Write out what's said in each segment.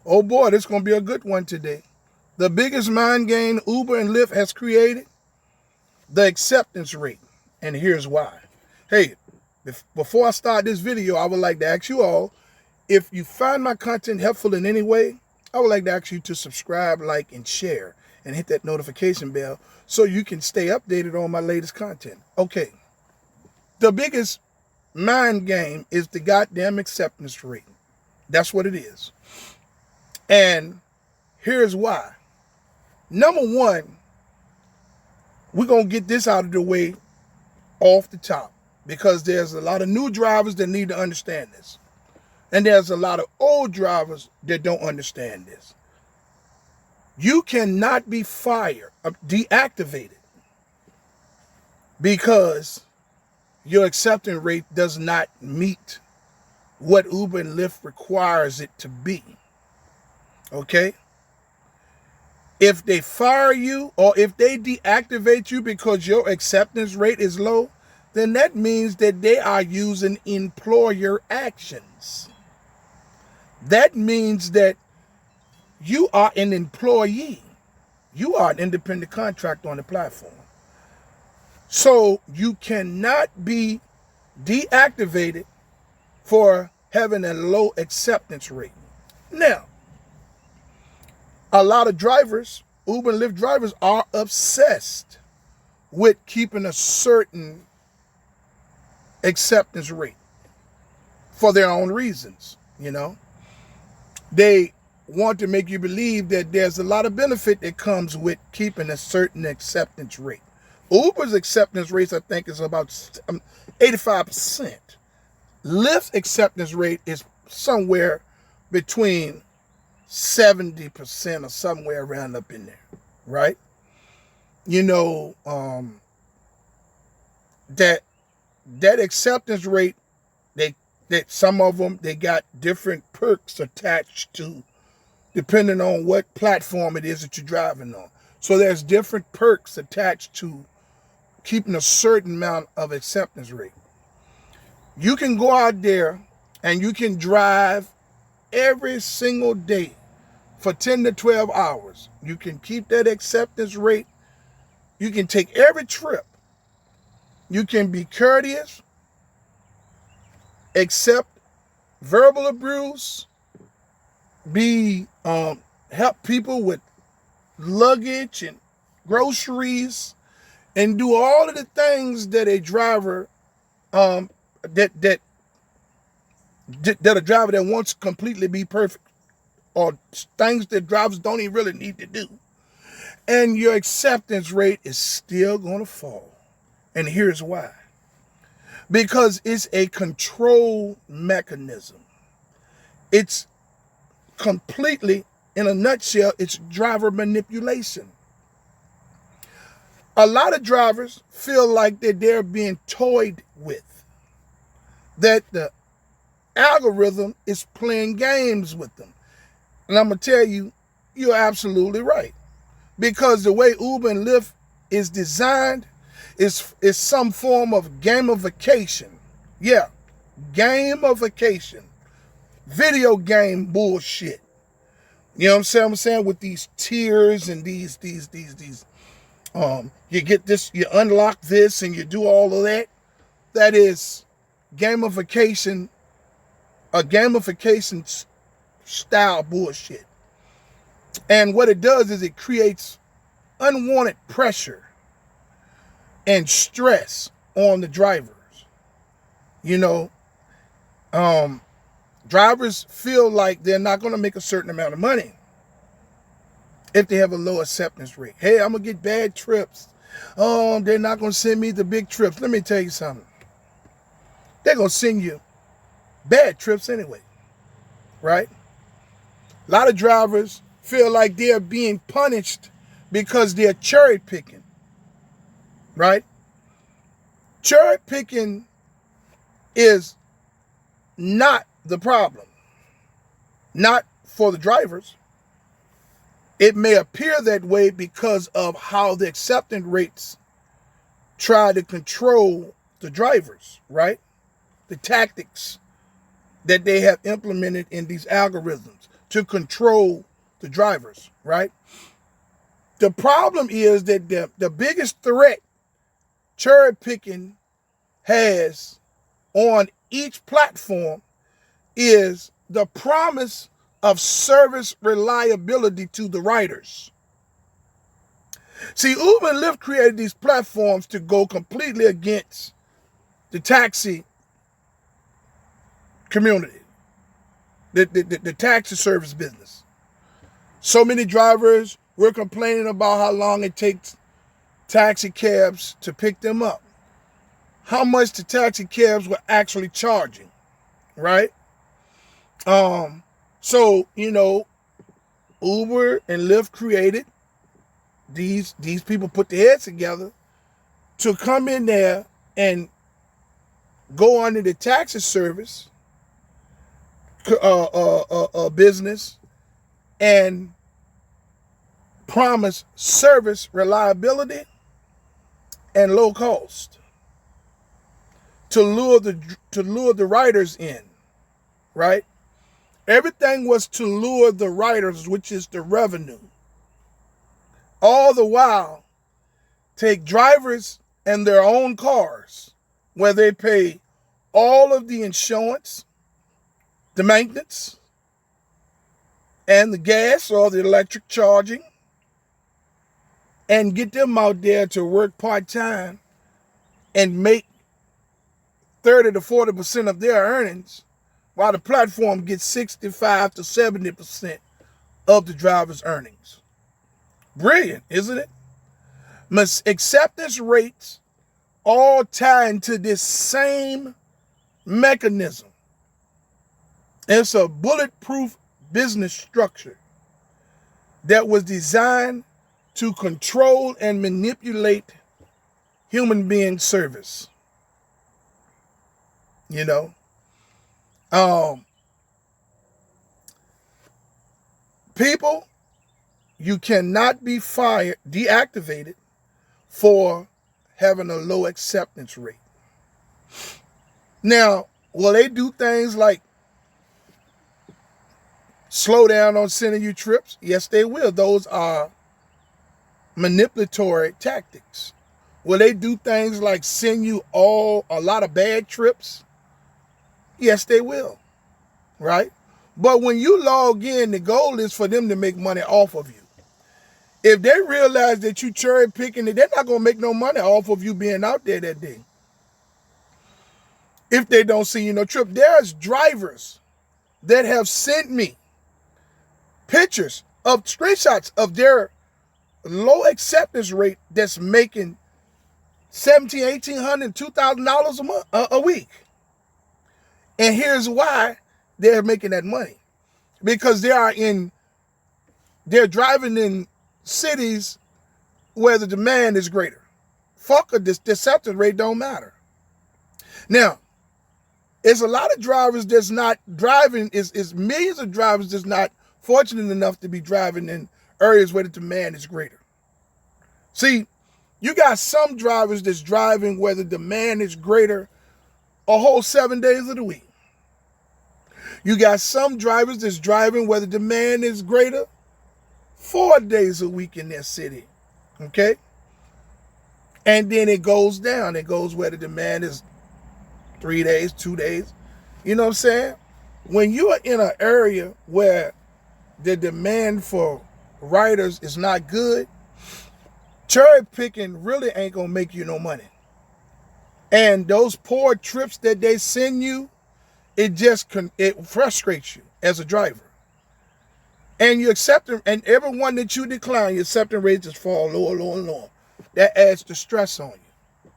Oh boy, this is going to be a good one today. The biggest mind game Uber and Lyft has created, the acceptance rate. And here's why. Hey, before I start this video, I would like to ask you all, if you find my content helpful in any way, I would like to ask you to subscribe, like, and share, and hit that notification bell so you can stay updated on my latest content. Okay, the biggest mind game is the goddamn acceptance rate. That's what it is. And here's why. Number one, we're going to get this out of the way off the top because there's a lot of new drivers that need to understand this. And there's a lot of old drivers that don't understand this. You cannot be fired, deactivated, because your acceptance rate does not meet what Uber and Lyft requires it to be. Okay? If they fire you or if they deactivate you because your acceptance rate is low, then that means that they are using employer actions. That means that you are an employee. You are an independent contractor on the platform. So you cannot be deactivated for having a low acceptance rate. Now, a lot of drivers, Uber and Lyft drivers, are obsessed with keeping a certain acceptance rate for their own reasons, you know. They want to make you believe that there's a lot of benefit that comes with keeping a certain acceptance rate. Uber's acceptance rate, I think, is about 85%. Lyft's acceptance rate is somewhere between 70% or somewhere around up in there, right? You know, that acceptance rate, that some of them, they got different perks attached to, depending on what platform it is that you're driving on. So there's different perks attached to keeping a certain amount of acceptance rate. You can go out there and you can drive every single day for 10 to 12 hours. You can keep that acceptance rate. You can take every trip. You can be courteous, accept verbal abuse, help people with luggage and groceries, and do all of the things that a driver that a driver that wants to completely be perfect, or things that drivers don't even really need to do. And your acceptance rate is still going to fall. And here's why. Because it's a control mechanism. It's completely, in a nutshell, it's driver manipulation. A lot of drivers feel like that they're being toyed with, that the algorithm is playing games with them. And I'm going to tell you, you're absolutely right. Because the way Uber and Lyft is designed is some form of gamification. Yeah, gamification. Video game bullshit. You know what I'm saying? With these tiers and these you get this, you unlock this, and you do all of that. That is gamification, a gamification style bullshit. And what it does is it creates unwanted pressure and stress on the drivers. You know, drivers feel like they're not going to make a certain amount of money if they have a low acceptance rate. Hey, I'm going to get bad trips. They're not going to send me the big trips. Let me tell you something. They're going to send you bad trips anyway, right? A lot of drivers feel like they're being punished because they're cherry picking, right? Cherry picking is not the problem, not for the drivers. It may appear that way because of how the acceptance rates try to control the drivers, right? The tactics that they have implemented in these algorithms to control the drivers, right? The problem is that the biggest threat cherry picking has on each platform is the promise of service reliability to the riders. See, Uber and Lyft created these platforms to go completely against the taxi community, the taxi service business. So many drivers were complaining about how long it takes taxi cabs to pick them up, how much the taxi cabs were actually charging, right? So, Uber and Lyft created these people put their heads together to come in there and go under the taxi service business and promise service reliability and low cost to lure the riders in, right? Everything was to lure the riders, which is the revenue. All the while, take drivers and their own cars, where they pay all of the insurance, the maintenance, and the gas or the electric charging, and get them out there to work part-time and make 30 to 40% of their earnings, while the platform gets 65 to 70% of the driver's earnings. Brilliant, isn't it? Acceptance rates all tie into this same mechanism. It's a bulletproof business structure that was designed to control and manipulate human being service. People, you cannot be deactivated for having a low acceptance rate. Now, will they do things like slow down on sending you trips? Yes, they will. Those are manipulatory tactics. Will they do things like send you a lot of bad trips? Yes, they will, right? But when you log in, the goal is for them to make money off of you. If they realize that you cherry picking it, they're not going to make no money off of you being out there that day. If they don't see you no trip, there's drivers that have sent me pictures of screenshots of their low acceptance rate that's making $1,700, $1,800, $2,000 a week. And here's why they're making that money. Because they're driving in cities where the demand is greater. Fuck it, this acceptance rate don't matter. Now, it's a lot of drivers that's not driving, is millions of drivers that's not fortunate enough to be driving in areas where the demand is greater. See, you got some drivers that's driving where the demand is greater a whole 7 days of the week. You got some drivers that's driving where the demand is greater 4 days a week in their city, okay? And then it goes down. It goes where the demand is 3 days, 2 days. You know what I'm saying? When you are in an area where the demand for riders is not good, cherry picking really ain't gonna make you no money. And those poor trips that they send you, it frustrates you as a driver. And you accept them, and every one that you decline, your acceptance rate just fall lower, lower, and lower. That adds the stress on you.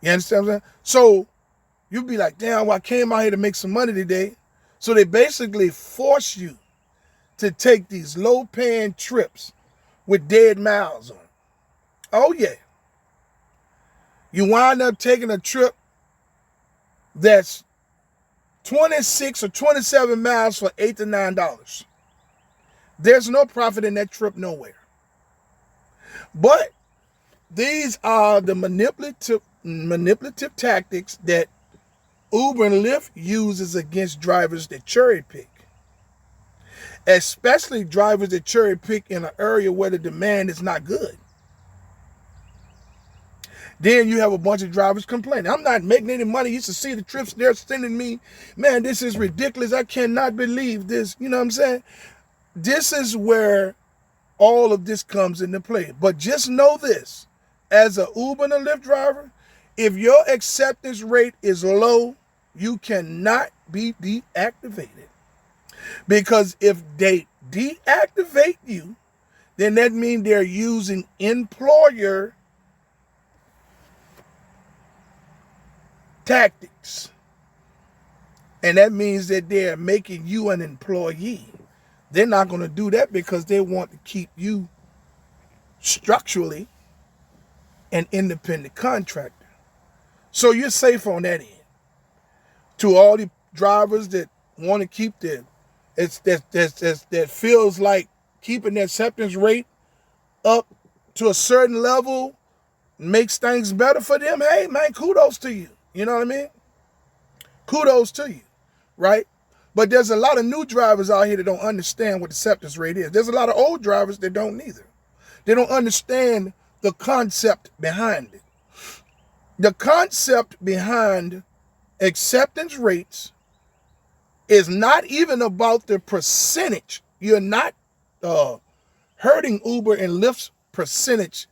You understand what I'm saying? So you'll be like, damn, well, I came out here to make some money today. So they basically force you to take these low-paying trips with dead miles on them. Oh, yeah. You wind up taking a trip that's 26 or 27 miles for $8 to $9. There's no profit in that trip nowhere. But these are the manipulative tactics that Uber and Lyft uses against drivers that cherry pick. especially drivers that cherry pick in an area where the demand is not good. Then you have a bunch of drivers complaining. I'm not making any money. You used to see the trips they're sending me. Man, this is ridiculous. I cannot believe this. You know what I'm saying? This is where all of this comes into play. But just know this, as a Uber and a Lyft driver, if your acceptance rate is low, you cannot be deactivated. Because if they deactivate you, then that means they're using employer tactics. And that means that they're making you an employee. They're not going to do that because they want to keep you structurally an independent contractor. So you're safe on that end. To all the drivers that want to keep that feels like keeping the acceptance rate up to a certain level makes things better for them, hey man, kudos to you. You know what I mean? Kudos to you, right? But there's a lot of new drivers out here that don't understand what acceptance rate is. There's a lot of old drivers that don't either. They don't understand the concept behind it. The concept behind acceptance rates is not even about the percentage. You're not hurting Uber and Lyft's percentage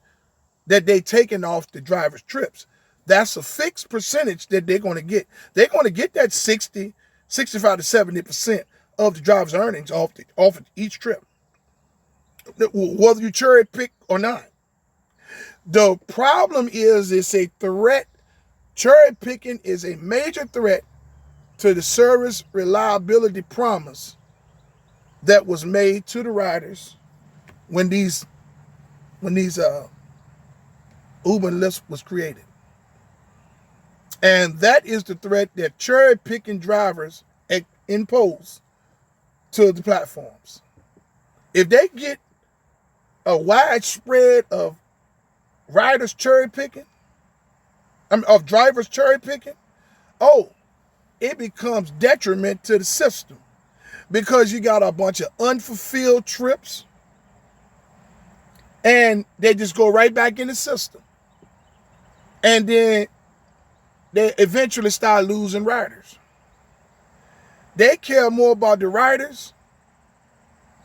that they taking off the driver's trips. That's a fixed percentage that they're going to get. They're going to get that 60, 65 to 70% of the driver's earnings off of each trip, whether you cherry pick or not. The problem is it's a threat. Cherry picking is a major threat to the service reliability promise that was made to the riders when these Uber and Lyft was created. And that is the threat that cherry picking drivers impose to the platforms. If they get a widespread of riders cherry picking, of drivers cherry picking, it becomes detriment to the system because you got a bunch of unfulfilled trips and they just go right back in the system. And then they eventually start losing riders. They care more about the riders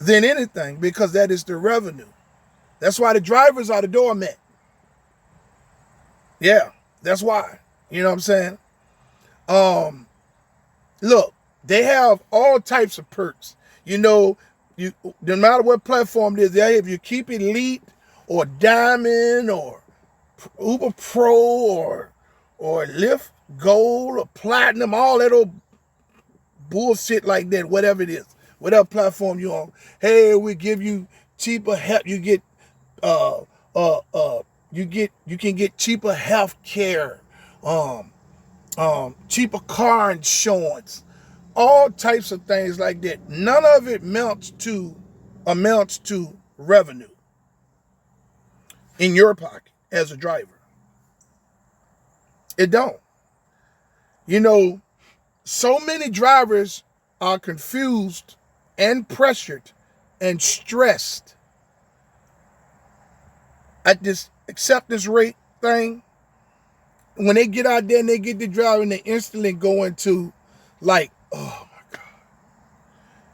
than anything because that is the revenue. That's why the drivers are the doormat. Yeah, that's why. You know what I'm saying? Look, they have all types of perks. You know, no matter what platform it is, if you keep Elite or Diamond or Uber Pro or Lyft Gold or Platinum, all that old bullshit like that, whatever it is, whatever platform you're on. Hey, we give you cheaper help. You get you can get cheaper health care, cheaper car insurance, all types of things like that. None of it amounts to revenue in your pocket as a driver. It don't. You know, so many drivers are confused and pressured and stressed at this acceptance rate thing. When they get out there and they get to driving, they instantly go into like, oh my God.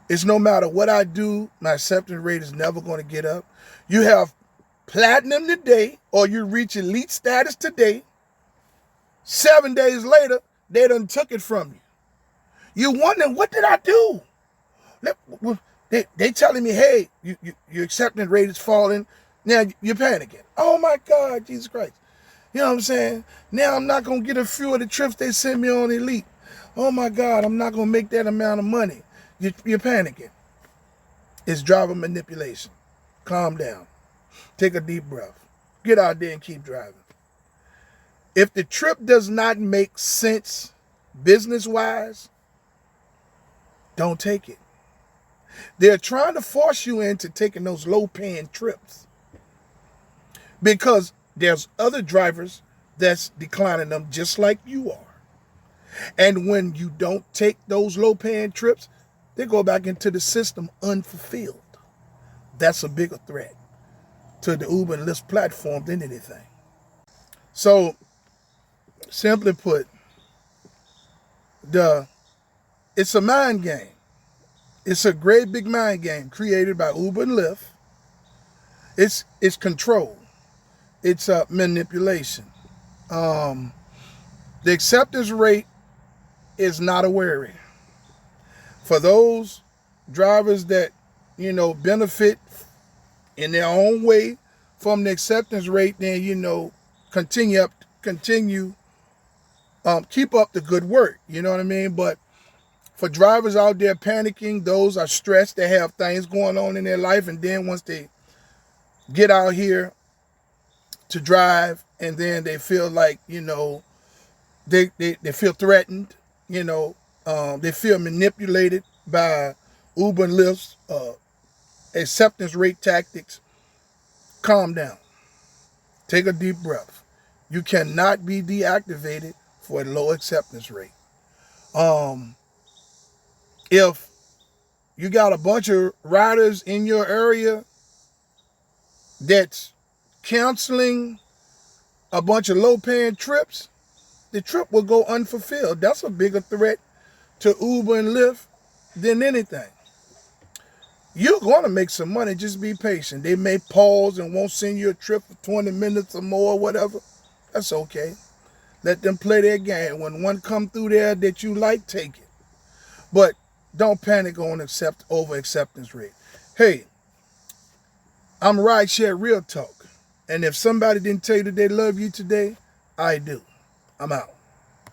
It's no matter what I do, my acceptance rate is never going to get up. You have platinum today, or you reach elite status today. 7 days later, they done took it from you. You're wondering, what did I do? They telling me, hey, your acceptance rate is falling. Now you're panicking. Oh my God, Jesus Christ. You know what I'm saying? Now I'm not going to get a few of the trips they send me on Elite. Oh my God, I'm not going to make that amount of money. You're panicking. It's driver manipulation. Calm down. Take a deep breath. Get out there and keep driving. If the trip does not make sense business-wise, don't take it. They're trying to force you into taking those low-paying trips because there's other drivers that's declining them just like you are. And when you don't take those low-paying trips, they go back into the system unfulfilled. That's a bigger threat to the Uber and Lyft platform than anything. So, simply put, it's a mind game. It's a great big mind game created by Uber and Lyft. It's control. It's manipulation. The acceptance rate is not a worry. For those drivers that, benefit in their own way from the acceptance rate, then, continue, keep up the good work. You know what I mean? But for drivers out there panicking, those are stressed, they have things going on in their life, and then once they get out here to drive, and then they feel like, they feel threatened, they feel manipulated by Uber and Lyft's acceptance rate tactics. Calm down. Take a deep breath. You cannot be deactivated for a low acceptance rate. If you got a bunch of riders in your area that's canceling a bunch of low-paying trips, the trip will go unfulfilled. That's a bigger threat to Uber and Lyft than anything. You're going to make some money. Just be patient. They may pause and won't send you a trip for 20 minutes or more or whatever. That's okay. Let them play their game. When one come through there that you like, take it. But don't panic on over acceptance rate. Hey, I'm Rideshare Real Talk. And if somebody didn't tell you that they love you today, I do. I'm out.